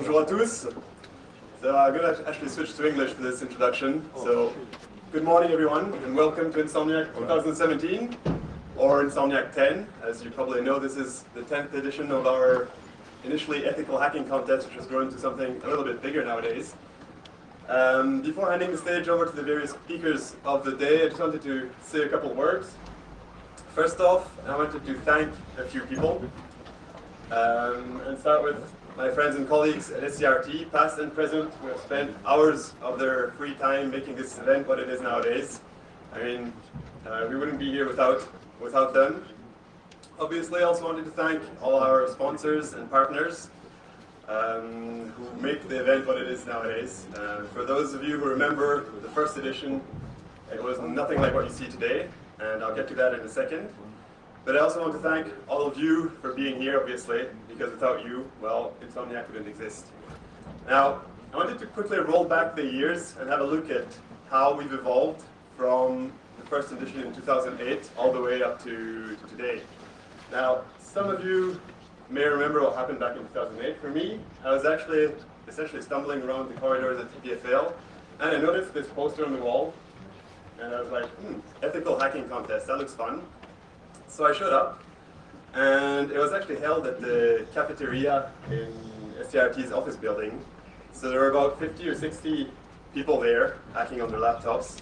Bonjour à tous. So I'm going to actually switch to English for this introduction. So good morning everyone and welcome to Insomnihack 2017 or Insomnihack 10. As you probably know, this is the 10th edition of our initially ethical hacking contest, which has grown to something a little bit bigger nowadays. Before handing the stage over to the various speakers of the day, I just wanted to say a couple of words. First off, I wanted to thank a few people and start with my friends and colleagues at SCRT, past and present, who have spent hours of their free time making this event what it is nowadays. I mean, we wouldn't be here without them. Obviously, I also wanted to thank all our sponsors and partners who make the event what it is nowadays. For those of you who remember the first edition, it was nothing like what you see today, and I'll get to that in a second. But I also want to thank all of you for being here, obviously, because without you, well, Insomnihack wouldn't exist. Now, I wanted to quickly roll back the years and have a look at how we've evolved from the first edition in 2008 all the way up to today. Now, some of you may remember what happened back in 2008. For me, I was actually essentially stumbling around the corridors at TPFL, and I noticed this poster on the wall, and I was like, ethical hacking contest, that looks fun. So I showed up, and it was actually held at the cafeteria in SCRT's office building. So there were about 50 or 60 people there hacking on their laptops.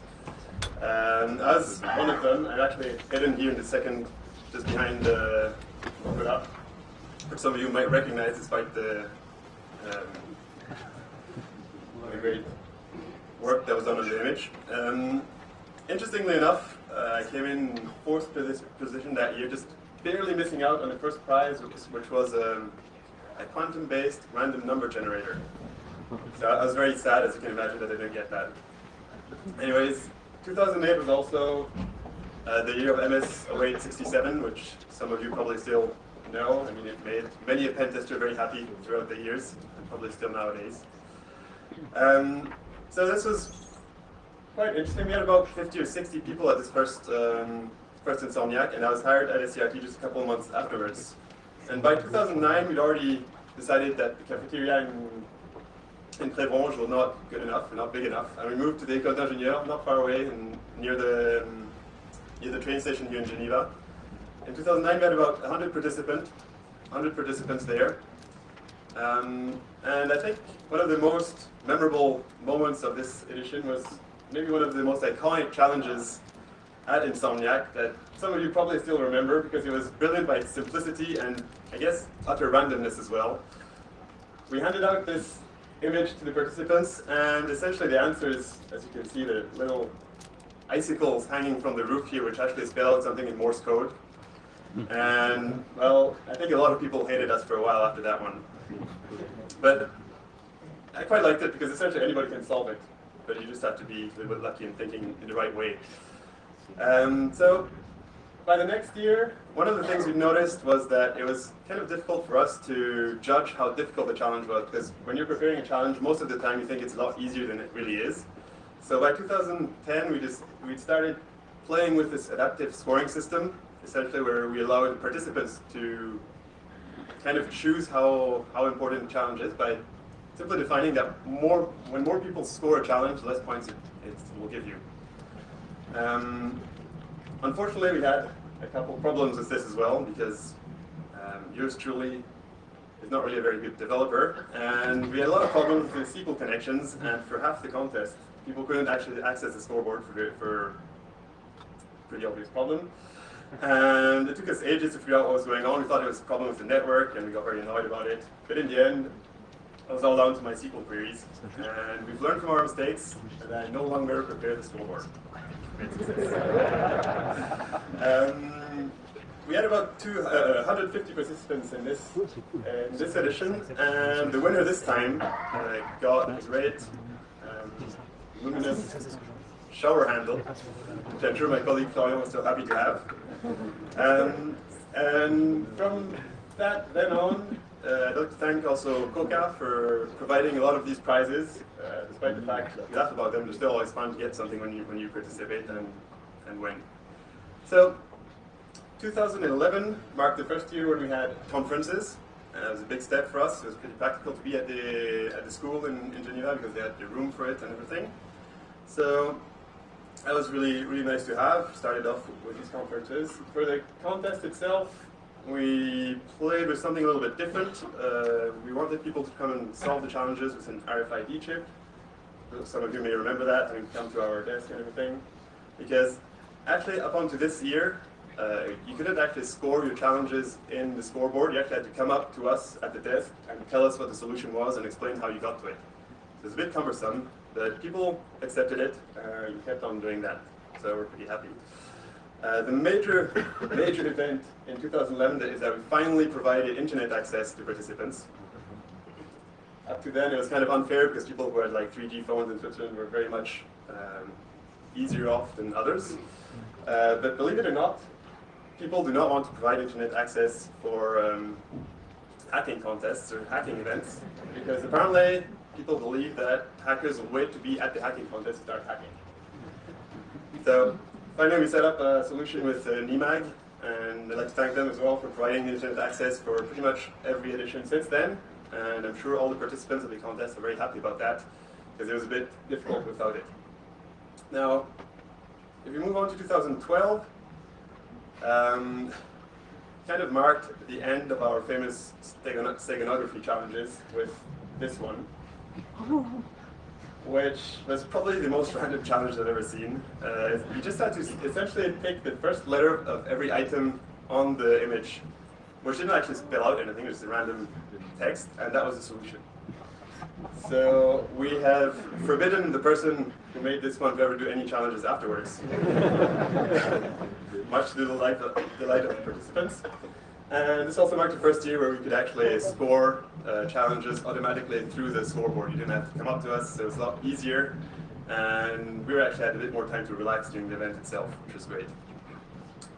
I was one of them. I'm actually hidden here in the second, just behind the up, which some of you might recognize despite the great work that was done on the image. Interestingly enough, I came in fourth position that year, just barely missing out on the first prize, which was a quantum-based random number generator. So I was very sad, as you can imagine, that I didn't get that. Anyways, 2008 was also the year of MS 0867, which some of you probably still know. I mean, it made many a pen tester very happy throughout the years, and probably still nowadays. So this was quite interesting. We had about 50 or 60 people at this first Insomnihack, and I was hired at SCRT just a couple of months afterwards. And by 2009, we'd already decided that the cafeteria in Prévonge was not good enough, not big enough, and we moved to the École d'Ingénieurs, not far away, and near the train station here in Geneva. In 2009, we had about 100 participants there. And I think one of the most memorable moments of this edition was maybe one of the most iconic challenges at Insomnihack that some of you probably still remember because it was brilliant by its simplicity and, I guess, utter randomness as well. We handed out this image to the participants, and essentially the answer is, as you can see, the little icicles hanging from the roof here, which actually spell out something in Morse code. And, well, I think a lot of people hated us for a while after that one. But I quite liked it because essentially anybody can solve it, but you just have to be a little bit lucky in thinking in the right way. So by the next year, one of the things we noticed was that it was kind of difficult for us to judge how difficult the challenge was, because when you're preparing a challenge, most of the time you think it's a lot easier than it really is. So by 2010, we started playing with this adaptive scoring system, essentially where we allowed participants to kind of choose how important the challenge is by simply defining that when more people score a challenge, less points it will give you. Unfortunately, we had a couple problems with this as well, because yours truly is not really a very good developer, and we had a lot of problems with SQL connections, and for half the contest, people couldn't actually access the scoreboard for a pretty obvious problem. And it took us ages to figure out what was going on. We thought it was a problem with the network, and we got very annoyed about it. But in the end, it was all down to my SQL queries. And we've learned from our mistakes, and I no longer prepare the scoreboard. We had about 150 participants in this edition, and the winner this time got a great luminous shower handle, which I'm sure my colleague Florian was so happy to have. And from that then on, I'd like to thank also Coca for providing a lot of these prizes. Despite the fact that we laugh about them, they're still always fun to get something when you participate and win. So 2011 marked the first year when we had conferences. It was a big step for us. It was pretty practical to be at the school in Geneva because they had the room for it and everything. So that was really nice to have. Started off with these conferences. For the contest itself, we played with something a little bit different. We wanted people to come and solve the challenges with an RFID chip. Some of you may remember that, having come to our desk and everything. Because actually, up until this year, you couldn't actually score your challenges in the scoreboard. You actually had to come up to us at the desk and tell us what the solution was and explain how you got to it. So it's a bit cumbersome, but people accepted it. You kept on doing that, so we're pretty happy. The major event in 2011 is that we finally provided internet access to participants. Up to then, it was kind of unfair because people who had like 3G phones in Switzerland were very much easier off than others. But believe it or not, people do not want to provide internet access for hacking contests or hacking events because apparently people believe that hackers will wait to be at the hacking contest to start hacking. So finally we set up a solution with NIMAG, and I'd like to thank them as well for providing the internet access for pretty much every edition since then. And I'm sure all the participants of the contest are very happy about that because it was a bit difficult without it. Now, if we move on to 2012, kind of marked the end of our famous steganography challenges with this one, which was probably the most random challenge I've ever seen. You just had to essentially pick the first letter of every item on the image, which didn't actually spell out anything, it was just a random text, and that was the solution. So we have forbidden the person who made this one to ever do any challenges afterwards, much to the delight of the participants. And this also marked the first year where we could actually score challenges automatically through the scoreboard. You didn't have to come up to us, so it was a lot easier. And we actually had a bit more time to relax during the event itself, which was great.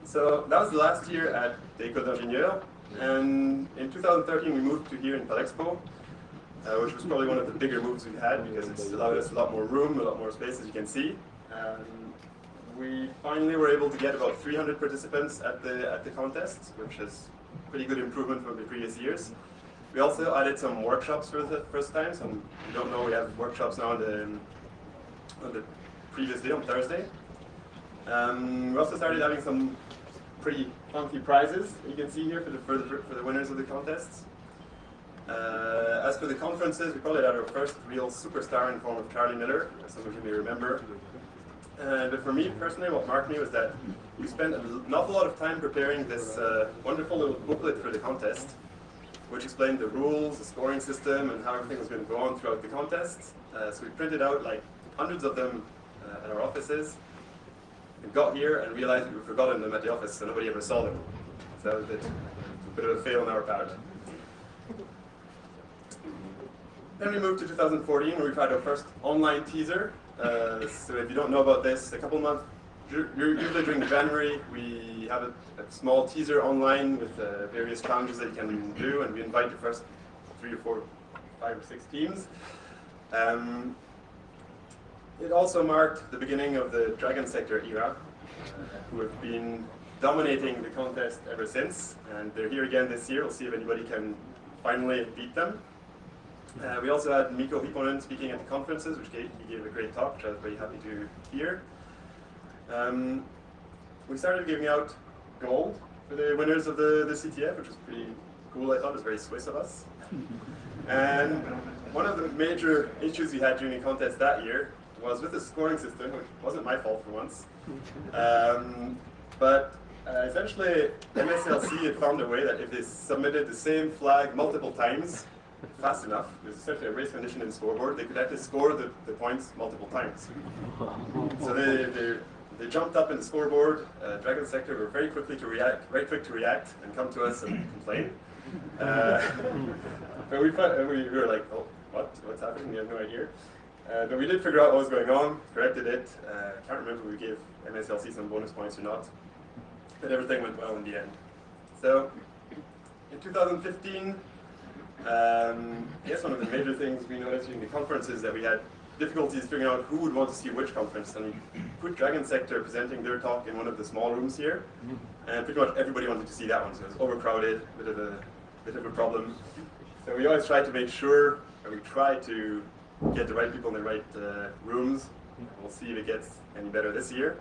So that was the last year at the École d'Ingénieurs. And in 2013, we moved to here in Palexpo, which was probably one of the bigger moves we had because it's allowed us a lot more room, a lot more space, as you can see. We finally were able to get about 300 participants at the contest, which is a pretty good improvement from the previous years. We also added some workshops for the first time. So if you don't know, we have workshops now on the previous day, on Thursday. We also started having some pretty funky prizes you can see here for the winners of the contests. As for the conferences, we probably had our first real superstar in the form of Charlie Miller, as some of you may remember. But for me personally, what marked me was that we spent an awful lot of time preparing this wonderful little booklet for the contest, which explained the rules, the scoring system, and how everything was going to go on throughout the contest. So we printed out like hundreds of them at our offices. We got here and realized we forgotten them at the office, so nobody ever saw them. So that was a bit of a fail on our part. Then we moved to 2014, where we've had our first online teaser. So if you don't know about this, a couple months, usually during January, we have a small teaser online with various challenges that you can do, and we invite the first 3 or 4, 5 or 6 teams. It also marked the beginning of the Dragon Sector era, who have been dominating the contest ever since, and they're here again this year. We'll see if anybody can finally beat them. We also had Mikko Hipponen speaking at the conferences, which he gave a great talk, which I was very happy to hear. We started giving out gold for the winners of the CTF, which was pretty cool, I thought. It was very Swiss of us. And one of the major issues we had during the contest that year was with the scoring system, which wasn't my fault for once. But essentially, MSLC had found a way that if they submitted the same flag multiple times, fast enough, there's essentially a race condition in the scoreboard, they could actually score the points multiple times. So they jumped up in the scoreboard. Dragon Sector were very quick to react and come to us and complain. But we were like, oh, what's happening? We have no idea. But we did figure out what was going on, corrected it. Can't remember if we gave MSLC some bonus points or not. But everything went well in the end. So in 2015, I guess one of the major things we noticed during the conference is that we had difficulties figuring out who would want to see which conference. And we put Dragon Sector presenting their talk in one of the small rooms here. And pretty much everybody wanted to see that one, so it was overcrowded, a bit of a bit of a problem. So we always try to make sure, or we try to get the right people in the right rooms. We'll see if it gets any better this year.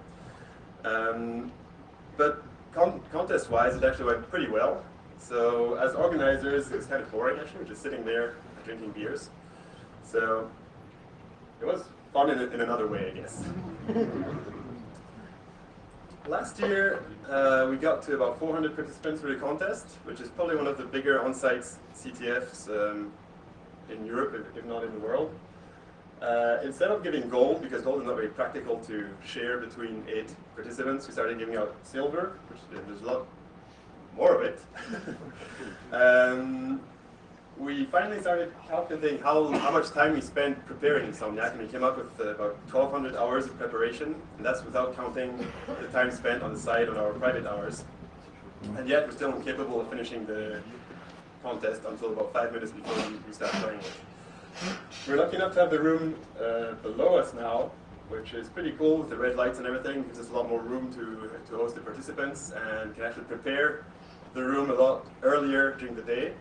But contest-wise, it actually went pretty well. So as organizers, it was kind of boring actually, we're just sitting there drinking beers. So it was fun in another way, I guess. Last year, we got to about 400 participants for the contest, which is probably one of the bigger on-site CTFs in Europe, if not in the world. Instead of giving gold, because gold is not very practical to share between 8 participants, we started giving out silver, which there's a lot more of it. We finally started calculating how much time we spent preparing Insomnihack, and we came up with about 1,200 hours of preparation, and that's without counting the time spent on the side on our private hours. And yet we're still incapable of finishing the contest until about 5 minutes before we start playing it. We're lucky enough to have the room below us now, which is pretty cool with the red lights and everything. It gives us a lot more room to host the participants and can actually prepare the room a lot earlier during the day.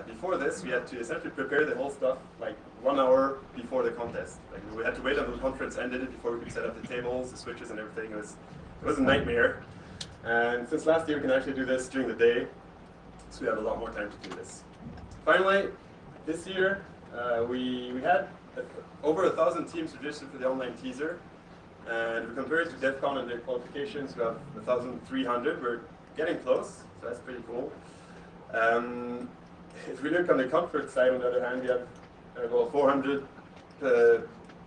Before this, we had to essentially prepare the whole stuff like 1 hour before the contest. Like, we had to wait until the conference ended before we could set up the tables, the switches, and everything. It was a nightmare. And since last year, we can actually do this during the day, so we have a lot more time to do this. Finally, this year, we had over 1,000 teams registered for the online teaser, and if we compare it to DEF CON and their qualifications, we have 1,300. We're getting close, so that's pretty cool. If we look on the comfort side, on the other hand, we have about 400,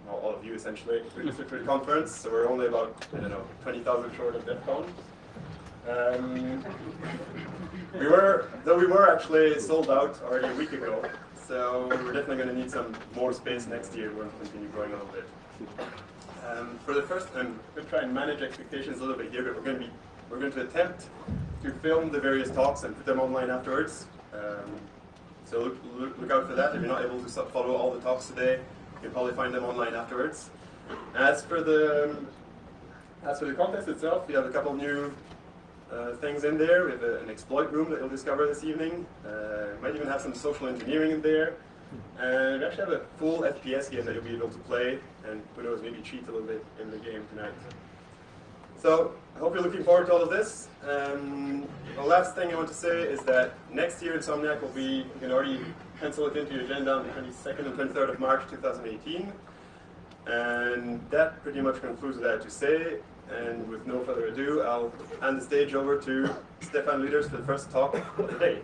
all of you essentially, registered for the conference, so we're only about, I don't know, 20,000 short of DEF CON. We were actually sold out already a week ago, so we're definitely going to need some more space next year. We're going to continue growing a little bit. For the first, I'm going to try and manage expectations a little bit here, but we're going to attempt to film the various talks and put them online afterwards. So look out for that. If you're not able to follow all the talks today, you can probably find them online afterwards. As for the contest itself, we have a couple new things in there. We have an exploit room that you'll discover this evening. Might even have some social engineering in there. And we actually have a full FPS game that you'll be able to play, and who knows, maybe cheat a little bit in the game tonight. So I hope you're looking forward to all of this. The last thing I want to say is that next year Insomnihack will be, you can already pencil it into your agenda on the 22nd and 23rd of March 2018. And that pretty much concludes what I had to say. And with no further ado, I'll hand the stage over to Stefan Lüders for the first talk of the day.